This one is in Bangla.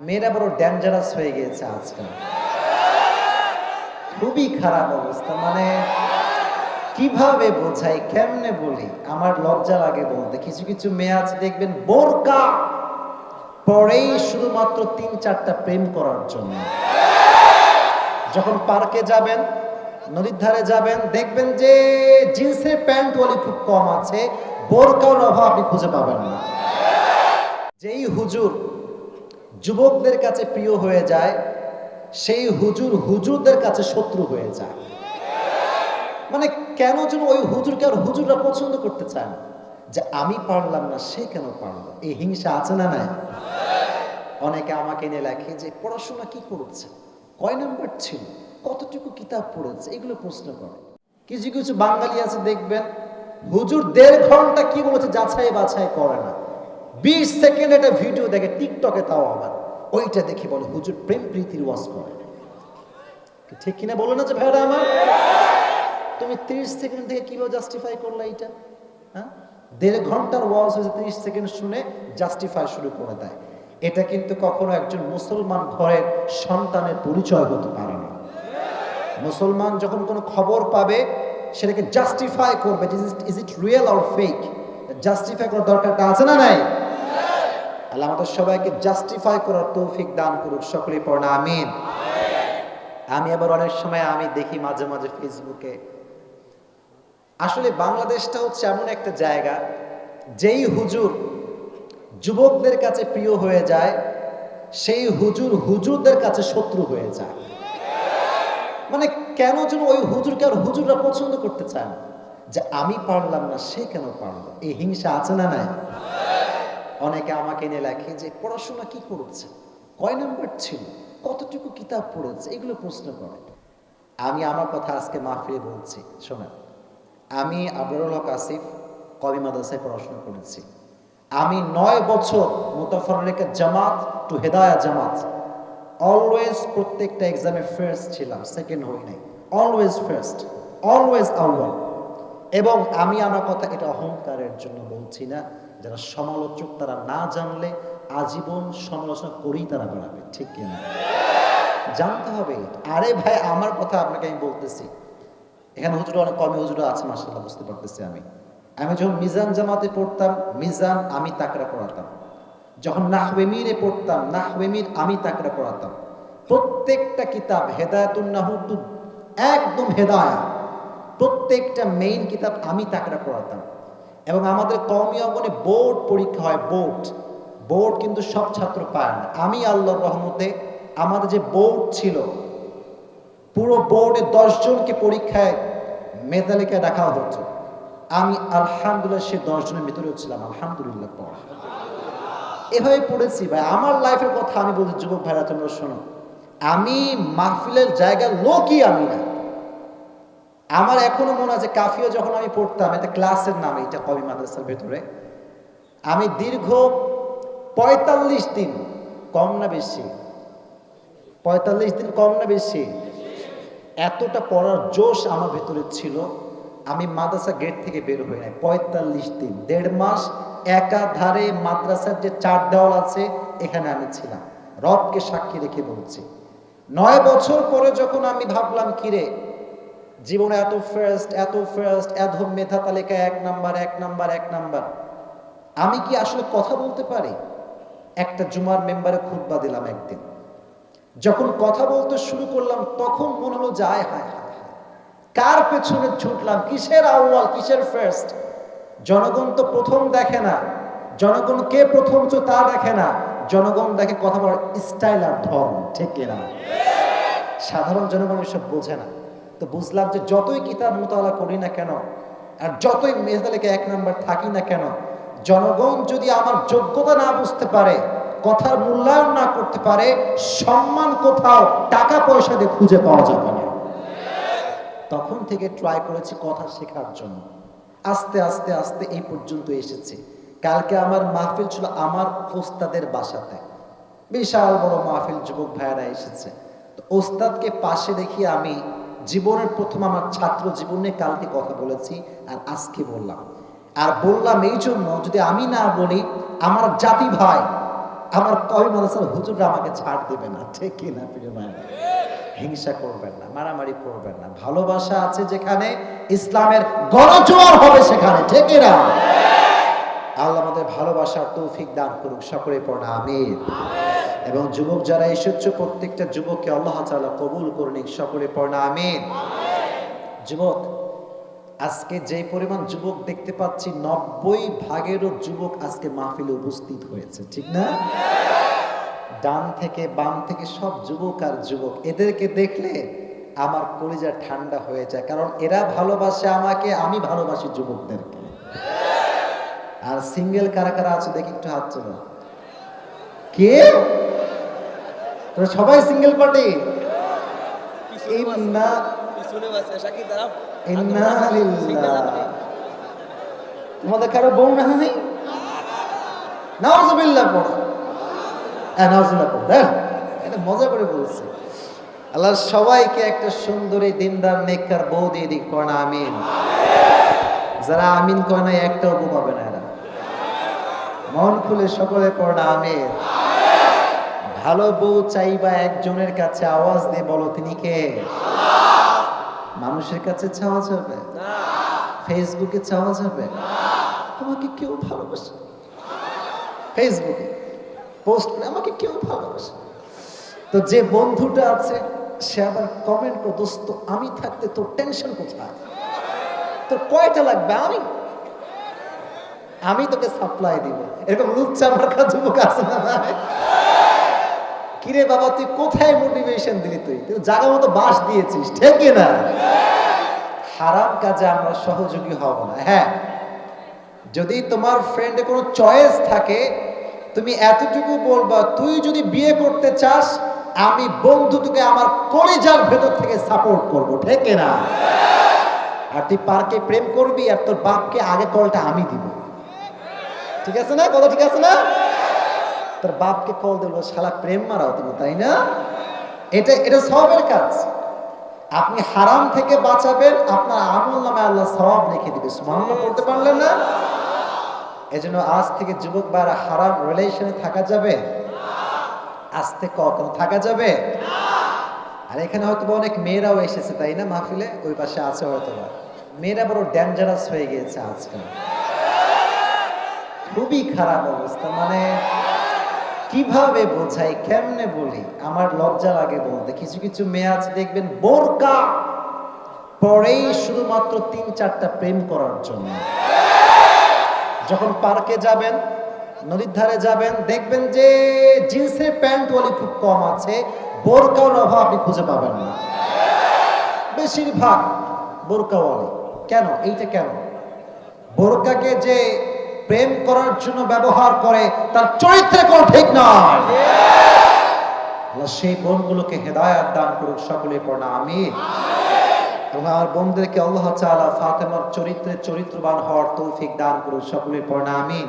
মেয়েরা বড় ডেঞ্জারাস হয়ে গিয়েছে আজকাল, খুবই খারাপ অবস্থা। মানে কিভাবে বোঝাই, কেমনে বলি, আমার লজ্জা লাগে বলতে। কিছু কিছু মেয়ে আছে দেখবেন বোরকা পরেই শুধুমাত্র ৩-৪টা প্রেম করার জন্য। যখন পার্কে যাবেন, নদীর ধারে যাবেন, দেখবেন যে জিন্সের প্যান্ট ওয়ালি খুব কম আছে, বোরকার অভাব আপনি খুঁজে পাবেন না। যেই হুজুর যুবকদের কাছে প্রিয় হয়ে যায়, সেই হুজুর হুজুরদের কাছে শত্রু হয়ে যায়। মানে কেন যেন ওই হুজুরকে আর হুজুররা পছন্দ করতে চায় না, যে আমি পারলাম না সে কেন পারলো। এই হিংসা আছে না নাই? অনেকে আমাকে নিয়ে লেখে যে পড়াশোনা কি করেছে, কয় নাম্বার ছিল, কতটুকু কিতাব পড়েছে, এগুলো প্রশ্ন করে। কিছু কিছু বাঙালি আছে দেখবেন হুজুর 1.5 ঘন্টা কি বলেছে যাচাই বাছাই করে না, 20 সেকেন্ড একটা ভিডিও দেখে টিকটকে, তাও আবার ওইটা দেখে বলে হুজুর প্রেম প্রীতির ওয়াজ করে। ঠিক কিনা বলো না যে ভাইরা আমার? তুমি 30 সেকেন্ড থেকে কিভাবে জাস্টিফাই করলা এটা? হ্যাঁ, 1.5 ঘন্টার ওয়াজ হয়েছে, 30 সেকেন্ড শুনে জাস্টিফাই শুরু করে দেয়। এটা কিন্তু কখনো একজন মুসলমান ঘরের সন্তানের পরিচয় হতে পারে না। মুসলমান যখন কোনো খবর পাবে সেটাকে জাস্টিফাই করবে, is it real or fake. Justify করার দরকারটা আছে না নাই? আল্লাহ আমাদের সবাইকে জাস্টিফাই করার তৌফিক দান করুক, সকলেই পড়ে না আমিন। আমি আবার অনেক সময় আমি দেখি মাঝে মাঝে ফেসবুকে, আসলে বাংলাদেশটা হচ্ছে এমন একটা জায়গা, যেই হুজুর যুবকদের কাছে প্রিয় হয়ে যায়, সেই হুজুর হুজুরদের কাছে শত্রু হয়ে যায়। মানে কেন যেন ওই হুজুরকে আর হুজুররা পছন্দ করতে চায় না, যে আমি পারলাম না সে কেন পারলো। এই হিংসা আছে না নাই? অনেকে আমাকে নিয়ে লেখে যে পড়াশোনা কি করেছে, কয় নাম্বার ছিল, কতটুকু কিতাব পড়েছে, এগুলো প্রশ্ন করে। আমি আমার কথা আজকে মাহফিলে বলছি, শোনেন। আমি আবরারুল হক আসিফ কওমি মাদ্রাসায় পড়াশোনা করেছি। আমি 9 বছর মুতাফাররিকা জামাত টু হেদায়া জামাত, অলওয়েজ প্রত্যেকটা এক্সামে ফার্স্ট ছিলাম, সেকেন্ড হই নাই, অলওয়েজ ফার্স্ট, অলওয়েজ আউয়াল। এবং আমি আমার কথা এটা অহংকারের জন্য বলছি না, যারা সমালোচক তারা না জানলে আজীবন সমালোচনা করেই তারা বেড়াবে, ঠিক কিনা? জানতে হবে। আরে ভাই আমার কথা আপনাকে আমি বলতেছি, এখানে হুজুর অনেক কমে হুজুর আছে মাশাআল্লাহ, বুঝতে পারতেছি। আমি যখন মিজান জামাতে পড়তাম, মিজান আমি তাকরা পড়াতাম। যখন নাহওয়ে মিরে পড়তাম, নাহওয়ে মির আমি তাকরা পড়াতাম। প্রত্যেকটা কিতাব হেদায়াতুন নাহু টু একদম হেদায়া, প্রত্যেকটা মেইন কিতাব আমি তাকরা পড়াতাম। এবং আমাদের কওমি অঙ্গনে বোর্ড পরীক্ষা হয়, বোর্ড কিন্তু সব ছাত্র পায় না। আমি আল্লাহর রহমতে আমাদের যে বোর্ড ছিল, পুরো বোর্ডে 10 জনকে পরীক্ষায় মেধালিকায় রাখা হতো। আমি আলহামদুলিল্লাহ সে 10 জনের ভিতরেও ছিলাম, আলহামদুলিল্লাহ পড়া। এভাবে পড়েছি ভাই। আমার লাইফের কথা আমি বলছি, যুবক ভাইরা তোমরা শোনো, আমি মাহফিলের জায়গার লোকই আমি না। আমার এখনো মনে আছে কাফিয়া যখন আমি পড়তাম, এটা ক্লাসের নাম, এটা কওমি মাদ্রাসার ভেতরে, আমি দীর্ঘ 45 দিন, কম না বেশি, 45 দিন কম না বেশি, এতটা পড়ার জোশ আমার ভেতরে ছিল। আমি মাদ্রাসা গেট থেকে বের হই নাই 45 দিন, 1.5 মাস একাধারে মাদ্রাসার যে 4 দেওয়াল আছে এখানে আমি ছিলাম। রবকে সাক্ষী রেখে বলছি। 9 বছর পরে যখন আমি ভাবলাম কিরে জীবনে এত ফার্স্ট, এত মেধা তালিকায় 1 নাম্বার, আমি কি আসলে কথা বলতে পারি? একটা জুমার মেম্বারে খুতবা দিলাম একদিন। যখন কথা বলতে শুরু করলাম তখন মনে হলো যে হায় হায় হায়, কার পেছনে ছুটলাম, কিসের আউয়াল, কিসের ফার্স্ট। জনগণ তো প্রথম দেখে না, জনগণ কে প্রথম তা দেখে না, জনগণ দেখে কথা বলার স্টাইল আর ধর্ম, ঠিক কিনা? সাধারণ জনগণ এসব বোঝে না। তো বুঝলাম যে যতই কিতাব মুতালা করি না কেন, আর যতই মেধালিকে 1 নাম্বার থাকি না কেন, জনগণ যদি আমার যোগ্যতা না বুঝতে পারে, কথার মূল্যায়ন না করতে পারে, সম্মান কোথাও টাকা পয়সা দিয়ে খুঁজে পাওয়া যাবে না। তখন থেকে ট্রাই করেছি কথা শেখার জন্য। আস্তে আস্তে আস্তে এই পর্যন্ত এসেছি। কালকে আমার মাহফিল ছিল আমার ওস্তাদের বাসাতে, বিশাল বড় মাহফিল, যুবক ভাইয়েরা এসেছে। তো ওস্তাদকে পাশে রেখে আমি জীবনের প্রথম আমার ছাত্র জীবনে কালকে কথা বলেছি, আর আজকে বললাম। আর বললাম এই জন্য, যদি আমি না বলি আমার জাতি ভাই আমার কয় মাদ্রাসার হুজুররা আমাকে ছাড় দেবে না, ঠিক কি না প্রিয় ভাই? হিংসা করবেন না, মারামারি করবেন না, ভালোবাসা আছে যেখানে ইসলামের গণজোয়ার হবে সেখানে, ঠিক কি না? আল্লাহ আমাদের ভালোবাসার তৌফিক দান করুক, সকলে পড়া আমিন। এবং যুবক যারা এসেছো প্রত্যেকটা যুবককে আল্লাহ তাআলা কবুল করুন, সকলে পড়া আমিন। যুবক, আজকে যে পরিমাণ যুবক দেখতে পাচ্ছি 90% যুবক আজকে মাহফিলে উপস্থিত হয়েছে, ঠিক না? ডান থেকে বাম থেকে সব যুবক আর যুবক, এদেরকে দেখলে আমার কলিজা ঠান্ডা হয়ে যায়, কারণ এরা ভালোবাসে আমাকে, আমি ভালোবাসি যুবকদেরকে। আর সিঙ্গেল কারা কারা আছে দেখি একটু হাত তোলো। কে? তোরা সবাই সিঙ্গেল পার্টি? তোমাদের কারো বউ নাই? নাউজুবিল্লাহ পড়ো, নাউজুবিল্লাহ পড়ো, এটা মজা করে বলছি। আল্লাহ সবাইকে একটা সুন্দরী দিনদার নেককার বউ দিয়ে দিক, পড়া আমিন। যারা আমিন কয় না একটাও বউ পাবে না এরা, মন খুলে সকলে পড়া আমিন। ভালো বউ চাইবা একজনের কাছে, আওয়াজ দিয়ে বলো তিনি কে? মানুষের কাছে চাওয়া যাবে না, ফেসবুকে চাওয়া যাবে না। আমাকে কেউ ভালোবাসে, ফেসবুকে পোস্ট করে আমাকে কেউ ভালোবাসে, তো যে বন্ধুটা আছে সে আবার কমেন্ট করে, দোস্ত আমি থাকতে তোর টেনশন কোথায়, তোর কয়টা লাগবে, আমি তোকে সাপ্লাই দিব। এরকম লুচ্চা মার্কা যুবক আছে না? কিরে বাবা তুই কোথায় মোটিভেশন দিলি? তুই জায়গা মতো বাস দিয়েছিস, ঠিক না? হারাম কাজে আমরা সহযোগী হব না। হ্যাঁ, যদি তোমার ফ্রেন্ডে কোনো চয়েস থাকে, তুমি এতটুকু বলবা, তুই যদি বিয়ে করতে চাস আমি বন্ধু তোকে আমার কলিজার ভেতর থেকে সাপোর্ট করব, ঠিক না? আর তুই পার্কে প্রেম করবি আর তোর বাপকে আগে কলটা আমি দিব, ঠিক আছে না? কথা ঠিক আছে না? তোর বাপকে কল দেব, শালা প্রেম মারাও তুমি, তাই না? এটা সওয়াবের কাজ। আপনি হারাম থেকে বাঁচাবেন, আপনার আমলনামায় আল্লাহ সওয়াব লিখে দিবে। সুবহানাল্লাহ পড়তে পারলেন না? এজন্য আজ থেকে যুবক ভাইরা হারাম রিলেশনে থাকা যাবে না। আস্তে কখনো থাকা যাবে না। আর এখানে হয়তো অনেক মেয়েরাও এসেছে, তাই না? মাহফিলে ওই পাশে আছে হয়তো, মেয়েরা বড় ডেঞ্জারাস হয়ে গিয়েছে আজকাল, খুবই খারাপ অবস্থা। মানে কিভাবে বোঝাই, কেমনে বলি, আমার লজ্জা লাগে বলতে। কিছু কিছু মেয়ে আছে দেখবেন বোরকা পরেই শুধুমাত্র 3-4টা প্রেম করার জন্য। যখন পার্কে যাবেন, নদীর ধারে যাবেন, দেখবেন যে জিন্সের প্যান্টওয়ালি খুব কম আছে, বোরকার অভাব আপনি খুঁজে পাবেন না, বেশিরভাগ বোরকাওয়ালি। কেন? এইটা কেন? বোরকাকে যে প্রেম করার জন্য ব্যবহার করে তার চরিত্রে কোনো ঠিক নয়। আল্লাহ সেই বোনগুলোকে হেদায়েত দান করুক, সকলে পড়া আমিন। এবং আমার বোনদেরকে আল্লাহ তাআলা ফাতেমার চরিত্রে চরিত্রবান হওয়ার তৌফিক দান করুক, সকলে পড়া আমিন।